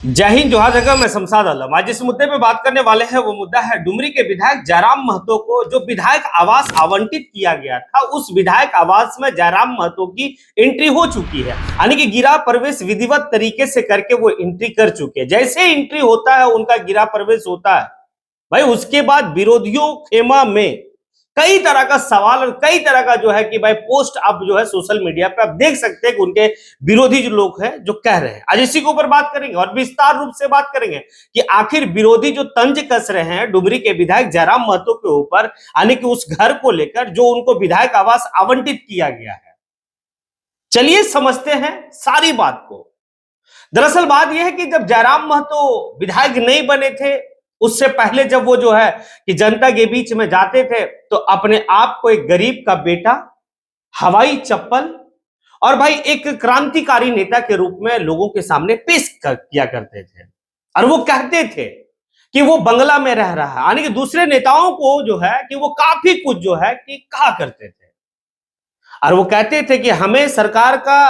जय हिंद जोहार जगह मैं शमशाद आलम। आज जिस मुद्दे पे बात करने वाले हैं वो मुद्दा है डुमरी के विधायक जयराम महतो को जो विधायक आवास आवंटित किया गया था, उस विधायक आवास में जयराम महतो की एंट्री हो चुकी है। यानी कि गिरा प्रवेश विधिवत तरीके से करके वो एंट्री कर चुके हैं। जैसे एंट्री होता है, उनका गिरा प्रवेश होता है भाई, उसके बाद विरोधियों खेमा में कई तरह का सवाल और कई तरह का जो है कि भाई पोस्ट आप जो है सोशल मीडिया पे आप देख सकते हैं कि उनके विरोधी जो लोग हैं जो कह रहे हैं। आज इसी के ऊपर बात करेंगे और विस्तार रूप से बात करेंगे कि आखिर विरोधी जो तंज कस रहे हैं डुमरी के विधायक जयराम महतो के ऊपर, यानी कि उस घर को लेकर जो उनको विधायक आवास आवंटित किया गया है। चलिए समझते हैं सारी बात को। दरअसल बात यह है कि जब जयराम महतो विधायक नहीं बने थे, उससे पहले जब वो जो है कि जनता के बीच में जाते थे तो अपने आप को एक गरीब का बेटा, हवाई चप्पल और भाई एक क्रांतिकारी नेता के रूप में लोगों के सामने पेश किया करते थे। और वो कहते थे कि वो बंगला में रह रहा है, यानी कि दूसरे नेताओं को जो है कि वो काफी कुछ जो है कि कहा करते थे। और वो कहते थे कि हमें सरकार का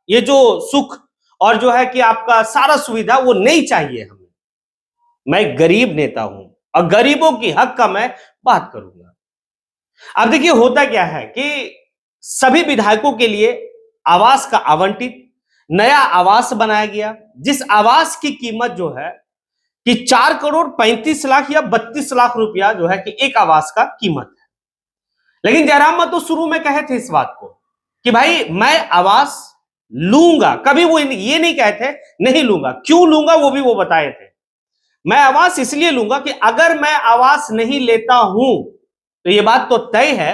ये जो सुख और जो है कि आपका सारा सुविधा वो नहीं चाहिए हमें। मैं गरीब नेता हूं और गरीबों की हक का मैं बात करूंगा। अब देखिए होता क्या है कि सभी विधायकों के लिए आवास का आवंटित नया आवास बनाया गया, जिस आवास की कीमत जो है कि 4 करोड़ 35 लाख या 32 लाख रुपया जो है कि एक आवास का कीमत है। लेकिन जयराम महतो शुरू में कहे थे इस बात को कि भाई मैं आवास लूंगा, कभी वो ये नहीं कहते नहीं लूंगा। क्यों लूंगा वो भी वो बताए थे। मैं आवास इसलिए लूंगा कि अगर मैं आवास नहीं लेता हूं तो ये बात तो तय है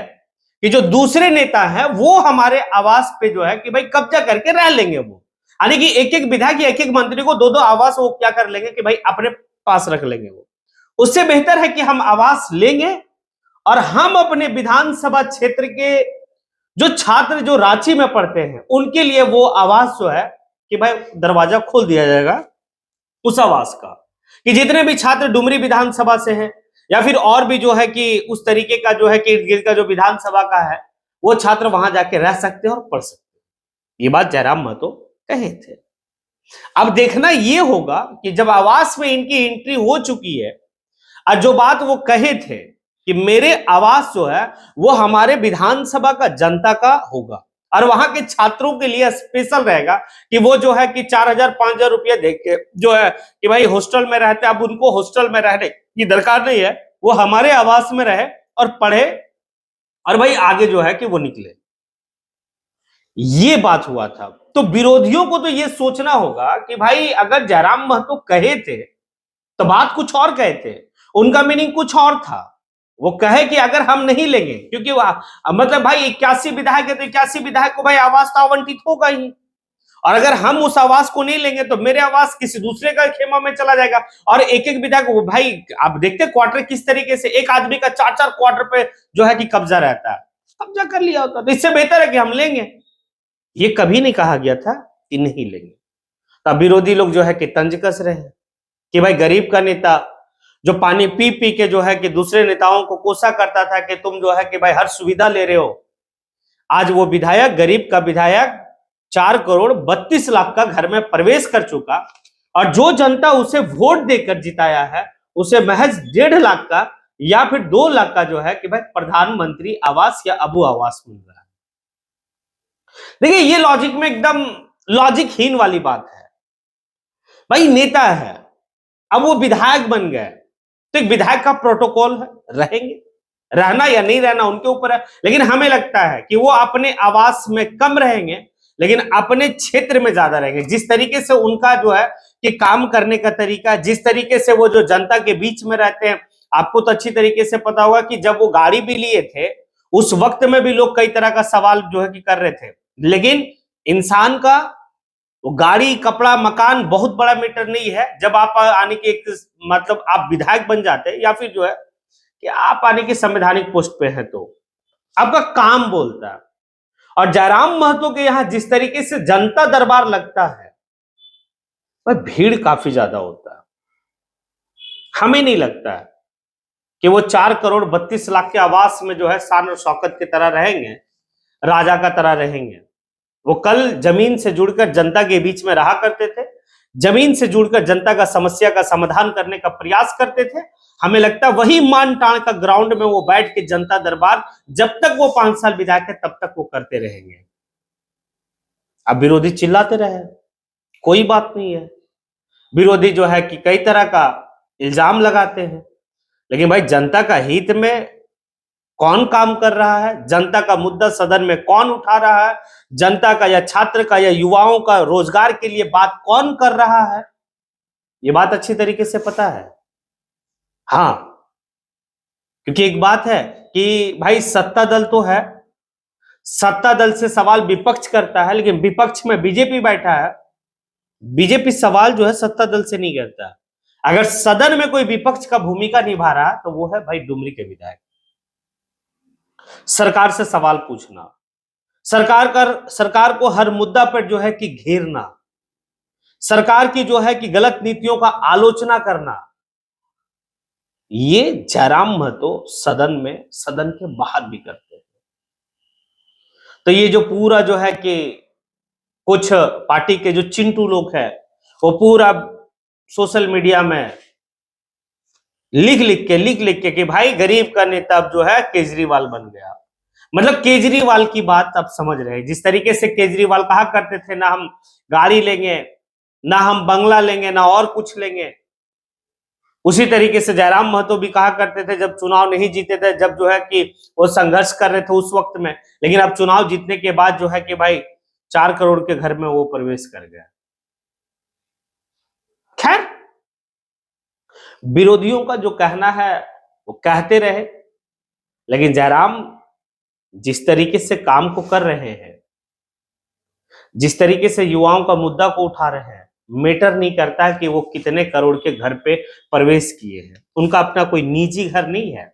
कि जो दूसरे नेता हैं वो हमारे आवास पे जो है कि भाई कब्जा करके रह लेंगे। वो यानी कि एक एक विधायक या एक एक मंत्री को दो दो आवास वो क्या कर लेंगे कि भाई अपने पास रख लेंगे। वो उससे बेहतर है कि हम आवास लेंगे और हम अपने विधानसभा क्षेत्र के जो छात्र जो रांची में पढ़ते हैं उनके लिए वो आवास जो है कि भाई दरवाजा खोल दिया जाएगा उस आवास का, कि जितने भी छात्र डुमरी विधानसभा से हैं या फिर और भी जो है कि उस तरीके का जो है कि इर्द गिर्द का जो विधानसभा का है वो छात्र वहां जाके रह सकते हैं और पढ़ सकते हैं। ये बात जयराम महतो कहे थे। अब देखना ये होगा कि जब आवास में इनकी एंट्री हो चुकी है और जो बात वो कहे थे कि मेरे आवास जो है वो हमारे विधानसभा का जनता का होगा और वहां के छात्रों के लिए स्पेशल रहेगा कि वो जो है कि 4,000-5,000 रुपया देके जो है कि भाई हॉस्टल में रहते हैं, अब उनको हॉस्टल में रहने की दरकार नहीं है, वो हमारे आवास में रहे और पढ़े और भाई आगे जो है कि वो निकले। ये बात हुआ था। तो विरोधियों को तो ये सोचना होगा कि भाई अगर जयराम महतो कहे थे तो बात कुछ और कहे थे, उनका मीनिंग कुछ और था। वो कहे कि अगर हम नहीं लेंगे, क्योंकि मतलब भाई 81 विधायक है तो 81 विधायक को भाई आवास तो आवंटित होगा ही, और अगर हम उस आवास को नहीं लेंगे तो मेरे आवास किसी दूसरे का खेमा में चला जाएगा। और एक एक विधायक भाई आप देखते क्वार्टर किस तरीके से एक आदमी का 4-4 क्वार्टर पे जो है कि कब्जा रहता है, कब्जा कर लिया होता। तो इससे बेहतर है कि हम लेंगे। ये कभी नहीं कहा गया था कि नहीं लेंगे। तब विरोधी लोग जो है कि तंज कस रहे हैं कि भाई गरीब का नेता जो पानी पी पी के जो है कि दूसरे नेताओं को कोसा करता था कि तुम जो है कि भाई हर सुविधा ले रहे हो, आज वो विधायक गरीब का विधायक 4 करोड़ 32 लाख का घर में प्रवेश कर चुका और जो जनता उसे वोट देकर जिताया है उसे महज 1.5 लाख का या फिर 2 लाख का जो है कि भाई प्रधानमंत्री आवास या अबू आवास मिल रहा है। देखिए ये लॉजिक में एकदम लॉजिकहीन वाली बात है। भाई नेता है, अब वो विधायक बन गए तो एक विधायक का प्रोटोकॉल है, रहेंगे, रहना या नहीं रहना उनके ऊपर है। लेकिन हमें लगता है कि वो अपने आवास में कम रहेंगे लेकिन अपने क्षेत्र में ज्यादा रहेंगे। जिस तरीके से उनका जो है कि काम करने का तरीका, जिस तरीके से वो जो जनता के बीच में रहते हैं, आपको तो अच्छी तरीके से पता होगा कि जब वो गाड़ी भी लिए थे उस वक्त में भी लोग कई तरह का सवाल जो है कि कर रहे थे। लेकिन इंसान का वो गाड़ी कपड़ा मकान बहुत बड़ा मैटर नहीं है। जब आप आने के एक मतलब आप विधायक बन जाते हैं या फिर जो है कि आप आने की संवैधानिक पोस्ट पे हैं तो आपका काम बोलता है। और जयराम महतो के यहां जिस तरीके से जनता दरबार लगता है वह भीड़ काफी ज्यादा होता है। हमें नहीं लगता है कि वो 4 करोड़ 32 लाख के आवास में जो है शान और शौकत की तरह रहेंगे, राजा का तरह रहेंगे। वो कल जमीन से जुड़कर जनता के बीच में रहा करते थे। जमीन से जुड़कर जनता का समस्या का समाधान करने का प्रयास करते थे। हमें लगता है वही मान टाण का ग्राउंड में वो बैठ के जनता दरबार जब तक वो 5 साल विधायक है तब तक वो करते रहेंगे। अब विरोधी चिल्लाते रहे, कोई बात नहीं है। विरोधी जो है कि कई तरह का इल्जाम लगाते हैं, लेकिन भाई जनता का हित में कौन काम कर रहा है, जनता का मुद्दा सदन में कौन उठा रहा है, जनता का या छात्र का या युवाओं का रोजगार के लिए बात कौन कर रहा है, ये बात अच्छी तरीके से पता है। हाँ, क्योंकि एक बात है कि भाई सत्ता दल तो है, सत्ता दल से सवाल विपक्ष करता है, लेकिन विपक्ष में बीजेपी बैठा है, बीजेपी सवाल जो है सत्ता दल से नहीं करता। अगर सदन में कोई विपक्ष का भूमिका निभा रहा है तो वो है भाई डुमरी के विधायक। सरकार से सवाल पूछना, सरकार को हर मुद्दा पर जो है कि घेरना, सरकार की जो है कि गलत नीतियों का आलोचना करना, ये जयराम महतो सदन में, सदन के बाहर भी करते हैं। तो ये जो पूरा जो है कि कुछ पार्टी के जो चिंटू लोग हैं वो पूरा सोशल मीडिया में लिख लिख के कि भाई गरीब का नेता अब जो है केजरीवाल बन गया। मतलब केजरीवाल की बात आप समझ रहे हैं। जिस तरीके से केजरीवाल कहा करते थे ना हम गाड़ी लेंगे, ना हम बंगला लेंगे, ना और कुछ लेंगे, उसी तरीके से जयराम महतो भी कहा करते थे जब चुनाव नहीं जीते थे, जब जो है कि वो संघर्ष कर रहे थे उस वक्त में। लेकिन अब चुनाव जीतने के बाद जो है कि भाई 4 करोड़ के घर में वो प्रवेश कर गया। खैर, विरोधियों का जो कहना है वो कहते रहे, लेकिन जयराम जिस तरीके से काम को कर रहे हैं, जिस तरीके से युवाओं का मुद्दा को उठा रहे हैं, मैटर नहीं करता है कि वो कितने करोड़ के घर पे प्रवेश किए हैं। उनका अपना कोई निजी घर नहीं है,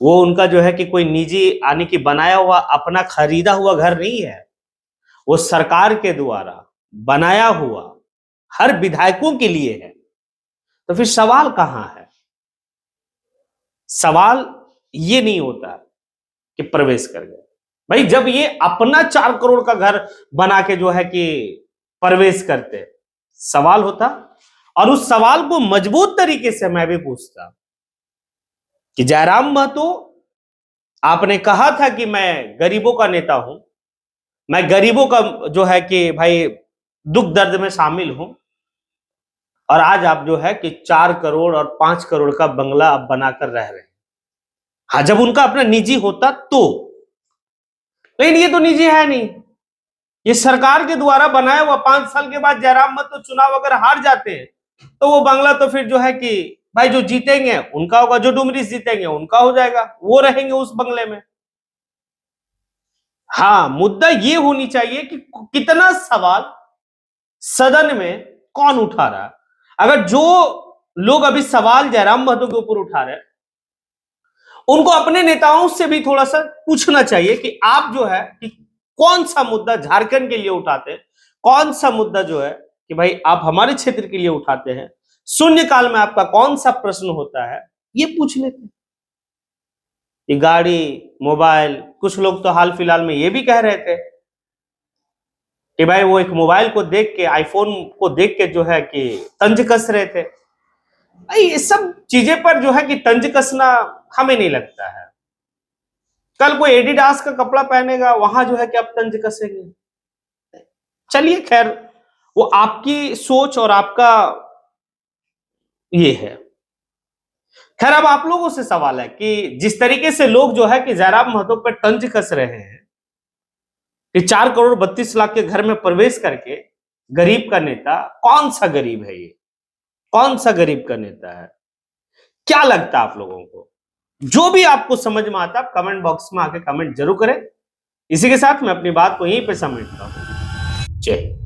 वो उनका जो है कि कोई निजी आने की बनाया हुआ अपना खरीदा हुआ घर नहीं है, वो सरकार के द्वारा बनाया हुआ हर विधायकों के लिए है। तो फिर सवाल कहां है? सवाल ये नहीं होता कि प्रवेश कर गए। भाई जब ये अपना 4 करोड़ का घर बना के जो है कि प्रवेश करते, सवाल होता। और उस सवाल को मजबूत तरीके से मैं भी पूछता कि जयराम महतो, आपने कहा था कि मैं गरीबों का नेता हूं, मैं गरीबों का जो है कि भाई दुख दर्द में शामिल हूं, और आज आप जो है कि 4 करोड़ और 5 करोड़ का बंगला आप बनाकर रह रहे हैं। हाँ, जब उनका अपना निजी होता तो, लेकिन ये तो निजी है नहीं, ये सरकार के द्वारा बनाया हुआ। 5 साल के बाद जयराम महतो चुनाव अगर हार जाते हैं तो वो बंगला तो फिर जो है कि भाई जो जीतेंगे उनका होगा, जो डुमरी जीतेंगे उनका हो जाएगा, वो रहेंगे उस बंगले में। हाँ, मुद्दा ये होनी चाहिए कि कितना सवाल सदन में कौन उठा रहा है। अगर जो लोग अभी सवाल जयराम महतो के ऊपर उठा रहे हैं, उनको अपने नेताओं से भी थोड़ा सा पूछना चाहिए कि आप जो है कि कौन सा मुद्दा झारखंड के लिए उठाते हैं, कौन सा मुद्दा जो है कि भाई आप हमारे क्षेत्र के लिए उठाते हैं, शून्यकाल में आपका कौन सा प्रश्न होता है, ये पूछ लेते। कि गाड़ी, मोबाइल, कुछ लोग तो हाल फिलहाल में ये भी कह रहे थे कि भाई वो एक मोबाइल को देख के, आईफोन को देख के जो है कि तंज कस रहे थे। ये सब चीजें पर जो है कि तंज कसना हमें नहीं लगता है। कल कोई एडिडास का कपड़ा पहनेगा, वहां जो है कि आप तंज कसेंगे। चलिए खैर, वो आपकी सोच और आपका ये है। खैर, अब आप लोगों से सवाल है कि जिस तरीके से लोग जो है कि जयराम महतो पर तंज कस रहे हैं कि 4 करोड़ 32 लाख के घर में प्रवेश करके गरीब का नेता, कौन सा गरीब है ये? कौन सा गरीब का नेता है? क्या लगता है आप लोगों को? जो भी आपको समझ में आता है कमेंट बॉक्स में आके कमेंट जरूर करें। इसी के साथ मैं अपनी बात को यहीं पे समेटता हूं। जय हिंद।